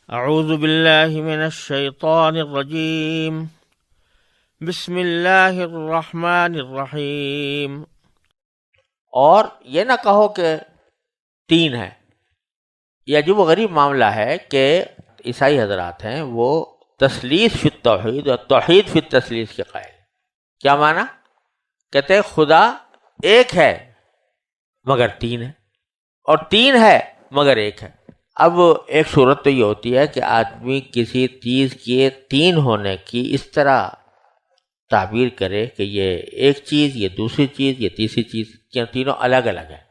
اعوذ باللہ من الشیطان الرجیم بسم اللہ الرحمن الرحیم۔ اور یہ نہ کہو کہ تین ہے۔ یہ عجیب و غریب معاملہ ہے کہ عیسائی حضرات ہیں وہ تثلیث فی التوحید اور توحید فی التثلیث کے قائل۔ کیا معنی؟ کہتے ہیں خدا ایک ہے مگر تین ہے، اور تین ہے مگر ایک ہے۔ اب ایک صورت تو یہ ہوتی ہے کہ آدمی کسی چیز کے تین ہونے کی اس طرح تعبیر کرے کہ یہ ایک چیز، یہ دوسری چیز، یہ تیسری چیز، کیا تینوں الگ الگ ہیں۔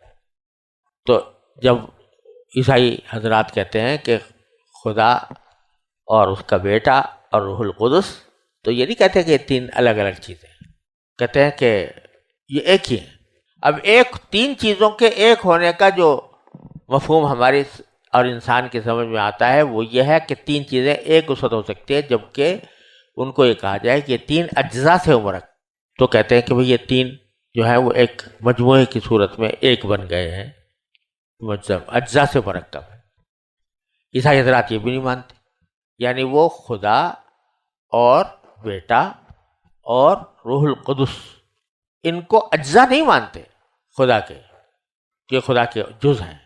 تو جب عیسائی حضرات کہتے ہیں کہ خدا اور اس کا بیٹا اور روح القدس، تو یہ نہیں کہتے کہ یہ تین الگ الگ چیزیں ہیں، کہتے ہیں کہ یہ ایک ہی ہے۔ اب تین چیزوں کے ایک ہونے کا جو مفہوم ہماری اور انسان کی سمجھ میں آتا ہے وہ یہ ہے کہ تین چیزیں ایک اس وقت ہو سکتی ہیں جبکہ ان کو یہ کہا جائے کہ یہ تین اجزاء سے مرکب، تو کہتے ہیں کہ بھئی یہ تین جو ہے وہ ایک مجموعے کی صورت میں ایک بن گئے ہیں، اجزاء سے مرکب ہے۔ عیسائی حضرات یہ بھی نہیں مانتے، یعنی وہ خدا اور بیٹا اور روح القدس ان کو اجزاء نہیں مانتے خدا کے، کہ خدا کے جز ہیں۔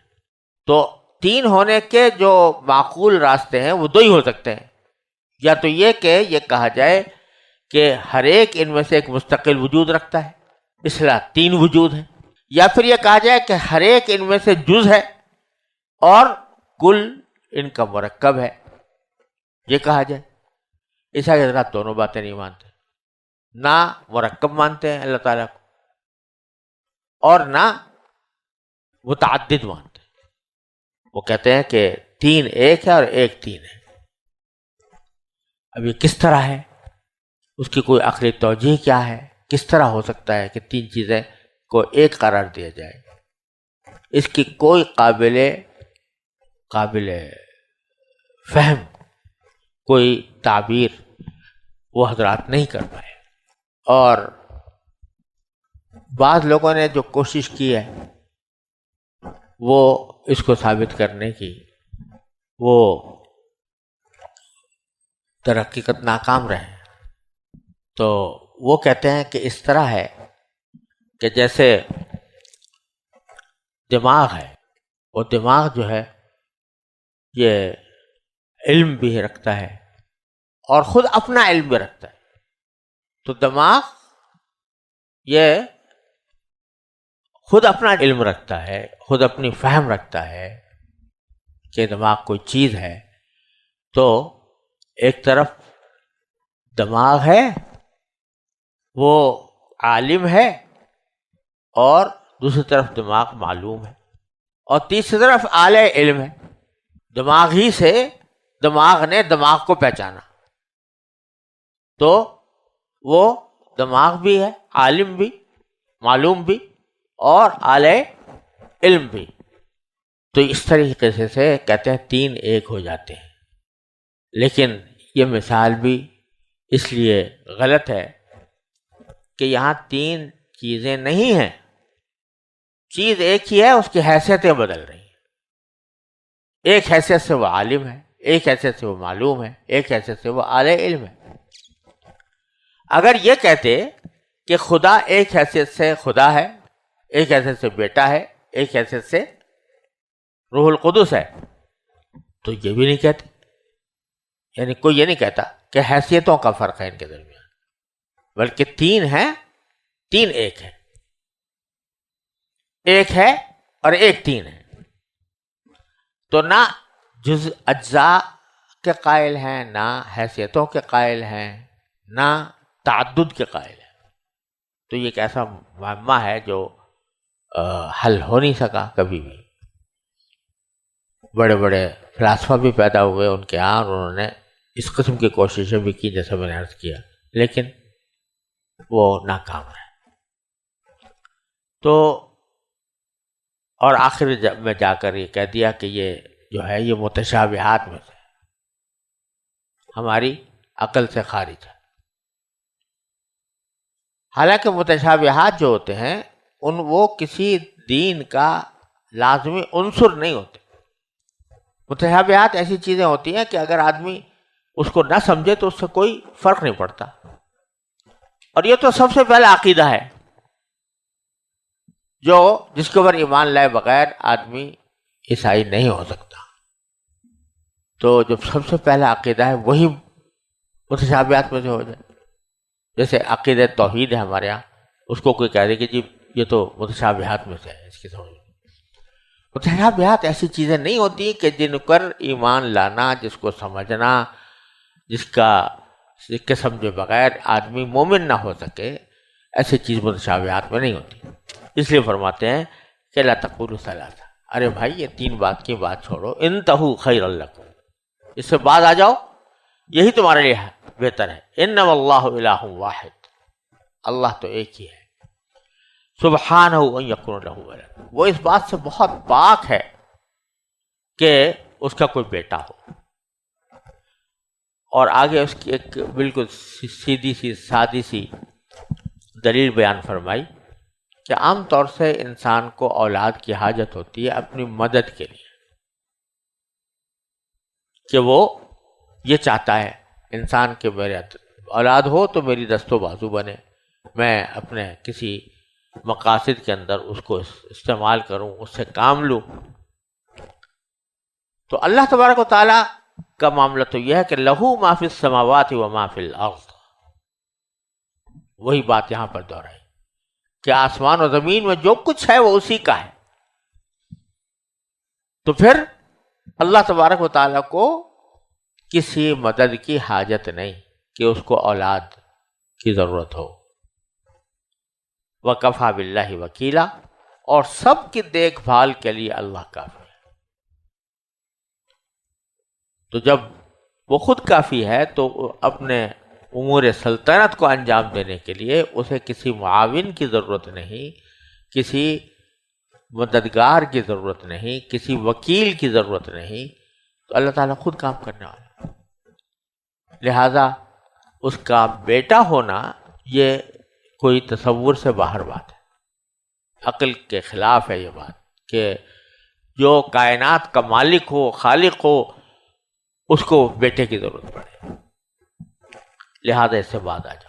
تو تین ہونے کے جو معقول راستے ہیں وہ دو ہی ہو سکتے ہیں، یا تو یہ کہ یہ کہا جائے کہ ہر ایک ان میں سے ایک مستقل وجود رکھتا ہے، اس لیے تین وجود ہیں، یا پھر یہ کہا جائے کہ ہر ایک ان میں سے جز ہے اور کل ان کا مرکب ہے، یہ کہا جائے۔ عیسائی حضرات دونوں باتیں نہیں مانتے، نہ مرکب مانتے ہیں اللہ تعالیٰ کو اور نہ متعدد مانتے ہیں۔ وہ کہتے ہیں کہ تین ایک ہے اور ایک تین ہے۔ اب یہ کس طرح ہے، اس کی کوئی عقلی توجیہ کیا ہے، کس طرح ہو سکتا ہے کہ تین چیزیں کو ایک قرار دیا جائے؟ اس کی کوئی قابل فہم کوئی تعبیر وہ حضرات نہیں کر پائے، اور بعض لوگوں نے جو کوشش کی ہے وہ اس کو ثابت کرنے کی وہ در حقیقت ناکام رہے۔ تو وہ کہتے ہیں کہ اس طرح ہے کہ جیسے دماغ ہے، وہ دماغ جو ہے یہ علم بھی رکھتا ہے اور خود اپنا علم بھی رکھتا ہے۔ تو دماغ یہ خود اپنا علم رکھتا ہے، خود اپنی فہم رکھتا ہے کہ دماغ کوئی چیز ہے۔ تو ایک طرف دماغ ہے وہ عالم ہے، اور دوسری طرف دماغ معلوم ہے، اور تیسری طرف اعلی علم ہے۔ دماغ ہی سے دماغ نے دماغ کو پہچانا، تو وہ دماغ بھی ہے، عالم بھی، معلوم بھی، اور اعلی علم بھی۔ تو اس طریقے سے کہتے ہیں تین ایک ہو جاتے ہیں۔ لیکن یہ مثال بھی اس لیے غلط ہے کہ یہاں تین چیزیں نہیں ہیں، چیز ایک ہی ہے، اس کی حیثیتیں بدل رہی ہیں۔ ایک حیثیت سے وہ عالم ہے، ایک حیثیت سے وہ معلوم ہے، ایک حیثیت سے وہ اعلی علم ہے۔ اگر یہ کہتے کہ خدا ایک حیثیت سے خدا ہے، ایک حیثیت سے بیٹا ہے، ایک حیثیت سے روح القدس ہے، تو یہ بھی نہیں کہتے، یعنی کوئی یہ نہیں کہتا کہ حیثیتوں کا فرق ہے ان کے درمیان، بلکہ تین ہیں، تین ایک ہے، ایک ہے اور ایک تین ہے۔ تو نہ جز اجزاء کے قائل ہیں، نہ حیثیتوں کے قائل ہیں، نہ تعدد کے قائل ہیں۔ تو یہ ایک ایسا معمہ ہے جو حل ہو نہیں سکا کبھی بھی۔ بڑے بڑے فلاسفہ بھی پیدا ہوئے ان کے یہاں، اور انہوں نے اس قسم کی کوششیں بھی کی جیسا میں نے عرض کیا، لیکن وہ ناکام ہے۔ تو اور آخر میں جا کر یہ کہہ دیا کہ یہ جو ہے یہ متشابہات میں سے ہماری عقل سے خارج ہے۔ حالانکہ متشابہات جو ہوتے ہیں وہ کسی دین کا لازمی عنصر نہیں ہوتے، متشابہات ایسی چیزیں ہوتی ہیں کہ اگر آدمی اس کو نہ سمجھے تو اس سے کوئی فرق نہیں پڑتا. اور یہ تو سب سے پہلا عقیدہ ہے جس کے اوپر ایمان لائے بغیر آدمی عیسائی نہیں ہو سکتا. تو جو سب سے پہلا عقیدہ ہے وہی متشابہات میں سے ہو جائے. جیسے عقیدہ توحید ہے ہمارے یہاں، اس کو کوئی کہہ دے کہ جی یہ تو متشابہات میں سے ہے، اس کی سمجھ. متشابہات ایسی چیزیں نہیں ہوتی کہ جن پر ایمان لانا، جس کو سمجھنا، جس کے سمجھے بغیر آدمی مومن نہ ہو سکے، ایسی چیز متشابہات میں نہیں ہوتی. اس لیے فرماتے ہیں کہ لا تقولوا ثلاثہ، ارے بھائی یہ 3 بات کی بات چھوڑو، انتہوا خیر لکم، اس سے بعد آ جاؤ، یہی تمہارے لیے بہتر ہے. انما اللہ الہ واحد، اللہ تو ایک ہی ہے. سبحانہ ان یکون لہ ولد، وہ اس بات سے بہت پاک ہے کہ اس کا کوئی بیٹا ہو. اور آگے اس کی ایک بالکل سیدھی سی سادی سی دلیل بیان فرمائی کہ عام طور سے انسان کو اولاد کی حاجت ہوتی ہے اپنی مدد کے لیے، کہ وہ یہ چاہتا ہے انسان کے میرے اولاد ہو تو میری دست و بازو بنے، میں اپنے کسی مقاصد کے اندر اس کو استعمال کروں، اس سے کام لوں. تو اللہ تبارک و تعالیٰ کا معاملہ تو یہ ہے کہ لہو ما فی السماوات و ما فی الارض. وہی بات یہاں پر دہرائی کہ آسمان و زمین میں جو کچھ ہے وہ اسی کا ہے. تو پھر اللہ تبارک و تعالیٰ کو کسی مدد کی حاجت نہیں کہ اس کو اولاد کی ضرورت ہو. وَكَفَى بِاللَّهِ وَكِيلًا، اور سب کی دیکھ بھال کے لیے اللہ کافی ہے. تو جب وہ خود کافی ہے تو اپنے امور سلطنت کو انجام دینے کے لیے اسے کسی معاون کی ضرورت نہیں، کسی مددگار کی ضرورت نہیں، کسی وکیل کی ضرورت نہیں. تو اللہ تعالیٰ خود کام کرنے والا ہے. لہذا اس کا بیٹا ہونا یہ کوئی تصور سے باہر بات ہے، عقل کے خلاف ہے یہ بات کہ جو کائنات کا مالک ہو، خالق ہو، اس کو بیٹے کی ضرورت پڑے. لہذا اس سے بعد آ جاؤ.